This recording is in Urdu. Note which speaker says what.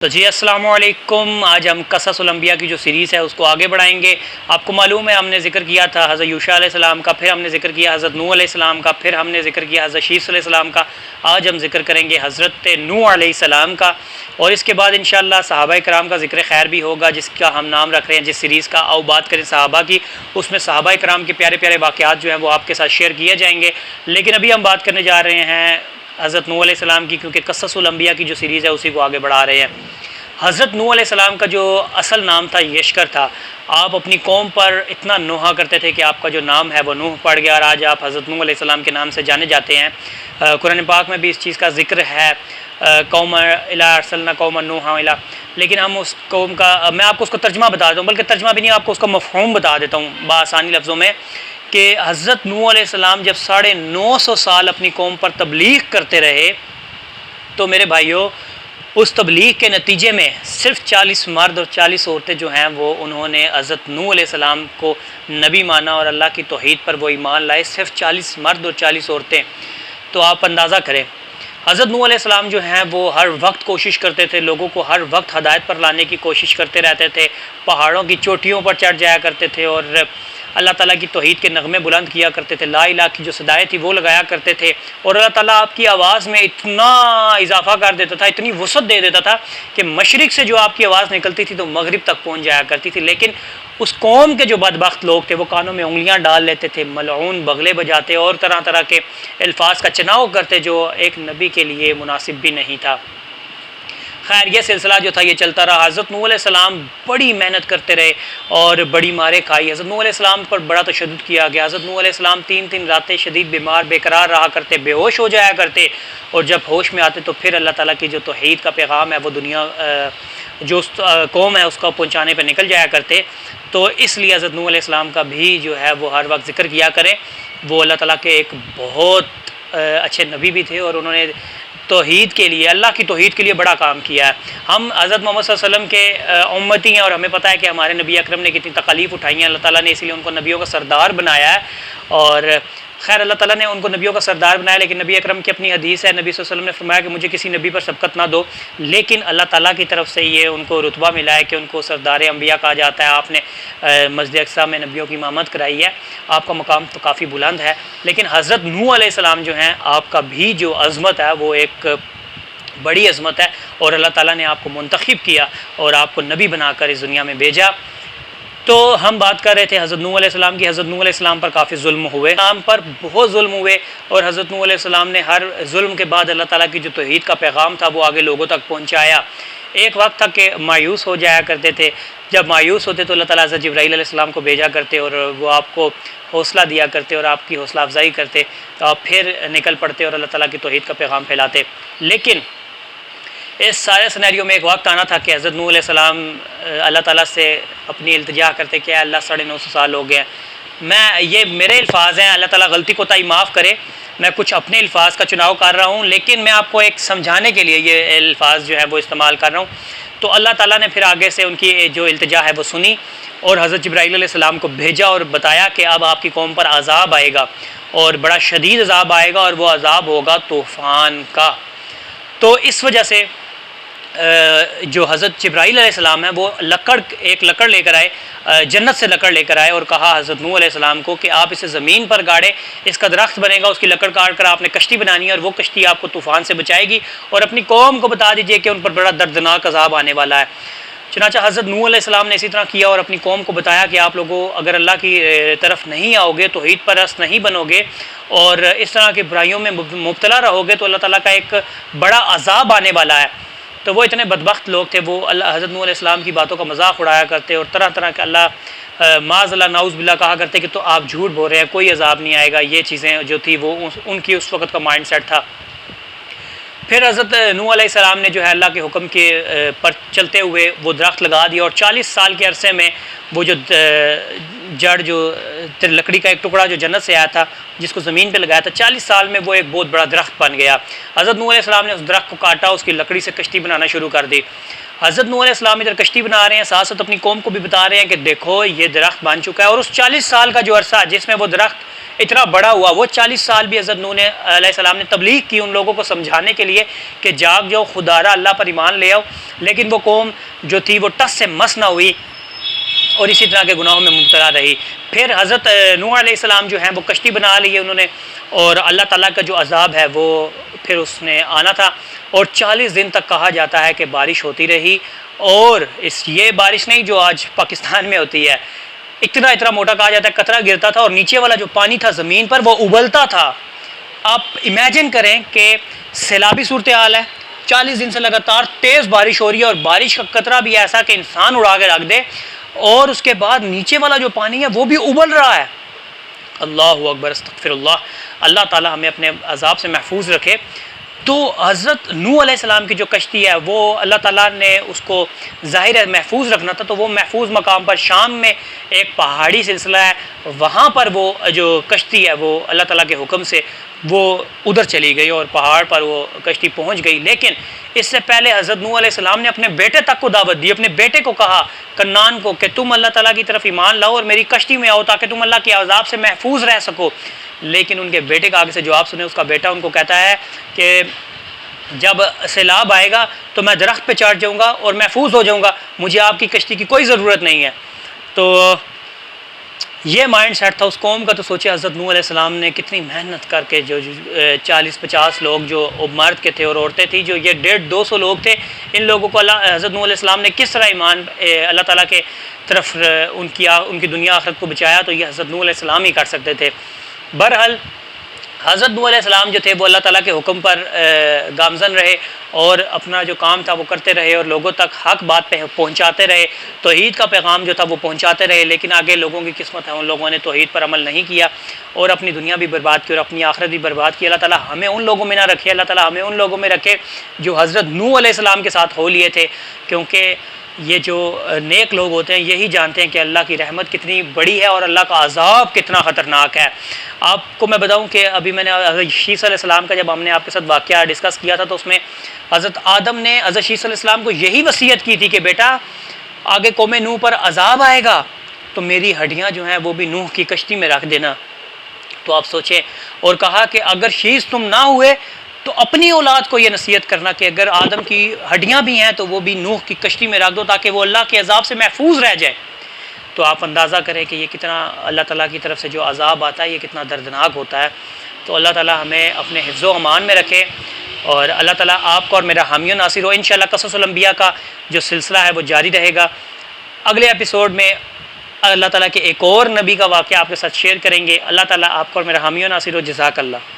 Speaker 1: تو جی السلام علیکم۔ آج ہم قصص الانبیاء کی جو سیریز ہے اس کو آگے بڑھائیں گے۔ آپ کو معلوم ہے ہم نے ذکر کیا تھا حضرت یوشع علیہ السلام کا، پھر ہم نے ذکر کیا حضرت نوح علیہ السلام کا، پھر ہم نے ذکر کیا حضرت شیث علیہ السلام کا۔ آج ہم ذکر کریں گے حضرت نوح علیہ السلام کا، اور اس کے بعد انشاءاللہ صحابہ کرام کا ذکر خیر بھی ہوگا، جس کا ہم نام رکھ رہے ہیں جس سیریز کا آؤ بات کریں صحابہ کی۔ اس میں صحابہ کرام کے پیارے پیارے واقعات جو ہیں وہ آپ کے ساتھ شیئر کیے جائیں گے، لیکن ابھی ہم بات کرنے جا رہے ہیں حضرت نوح علیہ السلام کی، کیونکہ قصص الانبیاء کی جو سیریز ہے اسی کو آگے بڑھا رہے ہیں۔ حضرت نوح علیہ السلام کا جو اصل نام تھا یشکر تھا۔ آپ اپنی قوم پر اتنا نوحہ کرتے تھے کہ آپ کا جو نام ہے وہ نوح پڑ گیا، اور آج آپ حضرت نوح علیہ السلام کے نام سے جانے جاتے ہیں۔ قرآن پاک میں بھی اس چیز کا ذکر ہے، قوم الا ارسلنا قوم نوحا الا، لیکن ہم اس قوم کا میں آپ کو اس کو ترجمہ بتا دیتا ہوں، بلکہ ترجمہ بھی نہیں، آپ کو اس کا مفہوم بتا دیتا ہوں بآسانی لفظوں میں، کہ حضرت نوح علیہ السلام جب 950 سال اپنی قوم پر تبلیغ کرتے رہے، تو میرے بھائیوں اس تبلیغ کے نتیجے میں صرف 40 مرد اور 40 عورتیں جو ہیں وہ انہوں نے حضرت نوح علیہ السلام کو نبی مانا اور اللہ کی توحید پر وہ ایمان لائے، صرف 40 مرد اور 40 عورتیں۔ تو آپ اندازہ کریں، حضرت نوح علیہ السلام جو ہیں وہ ہر وقت کوشش کرتے تھے، لوگوں کو ہر وقت ہدایت پر لانے کی کوشش کرتے رہتے تھے، پہاڑوں کی چوٹیوں پر چڑھ جایا کرتے تھے اور اللہ تعالیٰ کی توحید کے نغمے بلند کیا کرتے تھے، لا الہ کی جو صدائیں تھی وہ لگایا کرتے تھے، اور اللہ تعالیٰ آپ کی آواز میں اتنا اضافہ کر دیتا تھا، اتنی وسعت دے دیتا تھا کہ مشرق سے جو آپ کی آواز نکلتی تھی تو مغرب تک پہنچ جایا کرتی تھی۔ لیکن اس قوم کے جو بدبخت لوگ تھے وہ کانوں میں انگلیاں ڈال لیتے تھے، ملعون بغلے بجاتے اور طرح طرح کے الفاظ کا چناؤ کرتے جو ایک نبی کے لیے مناسب بھی نہیں تھا۔ خیر یہ سلسلہ جو تھا یہ چلتا رہا۔ حضرت نوح علیہ السلام بڑی محنت کرتے رہے اور بڑی مارے کھائی۔ حضرت نوح علیہ السلام پر بڑا تشدد کیا گیا۔ حضرت نوح علیہ السلام 3 راتیں شدید بیمار بے قرار رہا کرتے، بے ہوش ہو جایا کرتے، اور جب ہوش میں آتے تو پھر اللہ تعالیٰ کی جو توحید کا پیغام ہے وہ دنیا جو قوم ہے اس کو پہنچانے پہ نکل جایا کرتے۔ تو اس لیے حضرت نوح علیہ السلام کا بھی جو ہے وہ ہر وقت ذکر کیا کریں۔ وہ اللہ تعالیٰ کے ایک بہت اچھے نبی بھی تھے، اور انہوں نے توحید کے لیے، اللہ کی توحید کے لیے بڑا کام کیا ہے۔ ہم حضرت محمد صلی اللہ علیہ وسلم کے امتی ہیں، اور ہمیں پتہ ہے کہ ہمارے نبی اکرم نے کتنی تکالیف اٹھائی ہیں، اللہ تعالیٰ نے اسی لیے ان کو نبیوں کا سردار بنایا ہے۔ اور خیر اللہ تعالیٰ نے ان کو نبیوں کا سردار بنایا، لیکن نبی اکرم کی اپنی حدیث ہے، نبی صلی اللہ علیہ وسلم نے فرمایا کہ مجھے کسی نبی پر سبقت نہ دو، لیکن اللہ تعالیٰ کی طرف سے یہ ان کو رتبہ ملا ہے کہ ان کو سردار انبیاء کہا جاتا ہے۔ آپ نے مسجد اقصیٰ میں نبیوں کی امامت کرائی ہے، آپ کا مقام تو کافی بلند ہے۔ لیکن حضرت نوح علیہ السلام جو ہیں، آپ کا بھی جو عظمت ہے وہ ایک بڑی عظمت ہے، اور اللہ تعالیٰ نے آپ کو منتخب کیا اور آپ کو نبی بنا کر اس دنیا میں بھیجا۔ تو ہم بات کر رہے تھے حضرت نوح علیہ السلام کی۔ حضرت نوح علیہ السلام پر کافی ظلم ہوئے، نام پر بہت ظلم ہوئے، اور حضرت نوح علیہ السلام نے ہر ظلم کے بعد اللہ تعالیٰ کی جو توحید کا پیغام تھا وہ آگے لوگوں تک پہنچایا۔ ایک وقت تک کہ مایوس ہو جایا کرتے تھے، جب مایوس ہوتے تو اللہ تعالیٰ حضرت جبرائیل علیہ السلام کو بھیجا کرتے اور وہ آپ کو حوصلہ دیا کرتے اور آپ کی حوصلہ افزائی کرتے، تو آپ پھر نکل پڑتے اور اللہ تعالیٰ کی توحید کا پیغام پھیلاتے۔ لیکن اس سارے سینیریو میں ایک وقت آنا تھا کہ حضرت نوح علیہ السلام اللہ تعالیٰ سے اپنی التجا کرتے کہ اللہ 950 سال ہو گئے ہیں، یہ میرے الفاظ ہیں، اللہ تعالیٰ غلطی کوتاہی معاف کرے، میں کچھ اپنے الفاظ کا چناؤ کر رہا ہوں، لیکن میں آپ کو ایک سمجھانے کے لیے یہ الفاظ جو ہے وہ استعمال کر رہا ہوں۔ تو اللہ تعالیٰ نے پھر آگے سے ان کی جو التجا ہے وہ سنی، اور حضرت جبرائیل علیہ السلام کو بھیجا اور بتایا کہ اب آپ کی قوم پر عذاب آئے گا، اور بڑا شدید عذاب آئے گا، اور وہ عذاب ہوگا طوفان کا۔ تو اس وجہ سے جو حضرت جبرائیل علیہ السلام ہے وہ ایک لکڑ لے کر آئے، جنت سے لکڑ لے کر آئے، اور کہا حضرت نوح علیہ السلام کو کہ آپ اسے زمین پر گاڑے، اس کا درخت بنے گا، اس کی لکڑ کاٹ کر آپ نے کشتی بنانی ہے، اور وہ کشتی آپ کو طوفان سے بچائے گی، اور اپنی قوم کو بتا دیجئے کہ ان پر بڑا دردناک عذاب آنے والا ہے۔ چنانچہ حضرت نوح علیہ السلام نے اسی طرح کیا اور اپنی قوم کو بتایا کہ آپ لوگوں اگر اللہ کی طرف نہیں آؤ گے، توحید پرست نہیں بنو گے، اور اس طرح کی برائیوں میں مبتلا رہو گے، تو اللہ تعالیٰ کا ایک بڑا عذاب آنے والا ہے۔ تو وہ اتنے بدبخت لوگ تھے، وہ حضرت نوح علیہ السلام کی باتوں کا مذاق اڑایا کرتے اور طرح طرح کے معاذ اللہ نعوذ باللہ کہا کرتے کہ تو آپ جھوٹ بول رہے ہیں، کوئی عذاب نہیں آئے گا۔ یہ چیزیں جو تھی وہ ان کی اس وقت کا مائنڈ سیٹ تھا۔ پھر حضرت نوح علیہ السلام نے جو ہے اللہ کے حکم کے پر چلتے ہوئے وہ درخت لگا دیا، اور 40 سال کے عرصے میں وہ جو جڑ جو لکڑی کا ایک ٹکڑا جو جنت سے آیا تھا جس کو زمین پہ لگایا تھا، 40 سال میں وہ ایک بہت بڑا درخت بن گیا۔ حضرت نوح علیہ السلام نے اس درخت کو کاٹا، اس کی لکڑی سے کشتی بنانا شروع کر دی۔ حضرت نوح علیہ السلام ادھر کشتی بنا رہے ہیں، ساتھ ساتھ اپنی قوم کو بھی بتا رہے ہیں کہ دیکھو یہ درخت بن چکا ہے، اور اس 40 سال کا جو عرصہ جس میں وہ درخت اتنا بڑا ہوا، وہ 40 سال بھی حضرت نوح علیہ السلام نے تبلیغ کی ان لوگوں کو سمجھانے کے لیے کہ جاگ جاؤ، خدارہ اللہ پر ایمان لے آؤ، لیکن وہ قوم جو تھی وہ ٹس سے مس نہ ہوئی اور اسی طرح کے گناہوں میں مبتلا رہی۔ پھر حضرت نوح علیہ السلام جو ہیں وہ کشتی بنا لی ہے انہوں نے، اور اللہ تعالیٰ کا جو عذاب ہے وہ پھر اس نے آنا تھا، اور 40 دن تک کہا جاتا ہے کہ بارش ہوتی رہی، اور یہ بارش نہیں جو آج پاکستان میں ہوتی ہے، اتنا موٹا کہا جاتا ہے قطرہ گرتا تھا اور نیچے والا جو پانی تھا زمین پر وہ ابلتا تھا۔ آپ امیجن کریں کہ سیلابی صورتحال ہے، 40 دن سے لگاتار تیز بارش ہو رہی ہے، اور بارش کا قطرہ بھی ایسا کہ انسان اڑا کے رکھ دے، اور اس کے بعد نیچے والا جو پانی ہے وہ بھی ابل رہا ہے۔ اللہ اکبر، استغفر اللہ، اللہ تعالی ہمیں اپنے عذاب سے محفوظ رکھے۔ تو حضرت نوح علیہ السلام کی جو کشتی ہے وہ اللہ تعالیٰ نے اس کو ظاہر ہے محفوظ رکھنا تھا، تو وہ محفوظ مقام پر شام میں ایک پہاڑی سلسلہ ہے، وہاں پر وہ جو کشتی ہے وہ اللہ تعالیٰ کے حکم سے وہ ادھر چلی گئی اور پہاڑ پر وہ کشتی پہنچ گئی۔ لیکن اس سے پہلے حضرت نوح علیہ السلام نے اپنے بیٹے تک کو دعوت دی، اپنے بیٹے کو کہا، کنعان کو، کہ تم اللہ تعالیٰ کی طرف ایمان لاؤ اور میری کشتی میں آؤ تاکہ تم اللہ کے عذاب سے محفوظ رہ سکو۔ لیکن ان کے بیٹے کا آگے سے جواب سنے، اس کا بیٹا ان کو کہتا ہے کہ جب سیلاب آئے گا تو میں درخت پہ چڑھ جاؤں گا اور محفوظ ہو جاؤں گا، مجھے آپ کی کشتی کی کوئی ضرورت نہیں ہے۔ تو یہ مائنڈ سیٹ تھا اس قوم کا۔ تو سوچے حضرت نوح علیہ السلام نے کتنی محنت کر کے، جو 40-50 لوگ جو مرد کے تھے اور عورتیں تھیں، جو یہ 150-200 لوگ تھے، ان لوگوں کو حضرت نوح علیہ السلام نے کس طرح ایمان اللہ تعالیٰ کے طرف ان کی دنیا آخرت کو بچایا، تو یہ حضرت نوح علیہ السلام ہی کر سکتے تھے۔ بہرحال حضرت نوح علیہ السلام جو تھے وہ اللہ تعالیٰ کے حکم پر گامزن رہے اور اپنا جو کام تھا وہ کرتے رہے اور لوگوں تک حق بات پہ پہنچاتے رہے، توحید کا پیغام جو تھا وہ پہنچاتے رہے۔ لیکن آگے لوگوں کی قسمت ہے، ان لوگوں نے توحید پر عمل نہیں کیا اور اپنی دنیا بھی برباد کی اور اپنی آخرت بھی برباد کی۔ اللہ تعالیٰ ہمیں ان لوگوں میں نہ رکھے، اللہ تعالیٰ ہمیں ان لوگوں میں رکھے جو حضرت نوح علیہ السلام کے ساتھ ہو لیے تھے، کیونکہ یہ جو نیک لوگ ہوتے ہیں یہی جانتے ہیں کہ اللہ کی رحمت کتنی بڑی ہے اور اللہ کا عذاب کتنا خطرناک ہے۔ آپ کو میں بتاؤں کہ ابھی میں نے حضرت شیس علیہ السلام کا جب ہم نے آپ کے ساتھ واقعہ ڈسکس کیا تھا تو اس میں حضرت آدم نے حضرت شیس علیہ السلام کو یہی وصیت کی تھی کہ بیٹا آگے قوم نوح پر عذاب آئے گا تو میری ہڈیاں جو ہیں وہ بھی نوح کی کشتی میں رکھ دینا۔ تو آپ سوچیں، اور کہا کہ اگر شیس تم نہ ہوئے تو اپنی اولاد کو یہ نصیحت کرنا کہ اگر آدم کی ہڈیاں بھی ہیں تو وہ بھی نوح کی کشتی میں رکھ دو تاکہ وہ اللہ کے عذاب سے محفوظ رہ جائے۔ تو آپ اندازہ کریں کہ یہ کتنا اللہ تعالیٰ کی طرف سے جو عذاب آتا ہے یہ کتنا دردناک ہوتا ہے۔ تو اللہ تعالیٰ ہمیں اپنے حفظ و امان میں رکھے اور اللہ تعالیٰ آپ کو اور میرا حامی و ناصر ہو۔ انشاءاللہ قصص الانبیاء کا جو سلسلہ ہے وہ جاری رہے گا۔ اگلے ایپیسوڈ میں اللہ تعالیٰ کے ایک اور نبی کا واقعہ آپ کے ساتھ شیئر کریں گے۔ اللہ تعالیٰ آپ کو اور میرا حامی و ناصر ہو۔ جزاک اللہ۔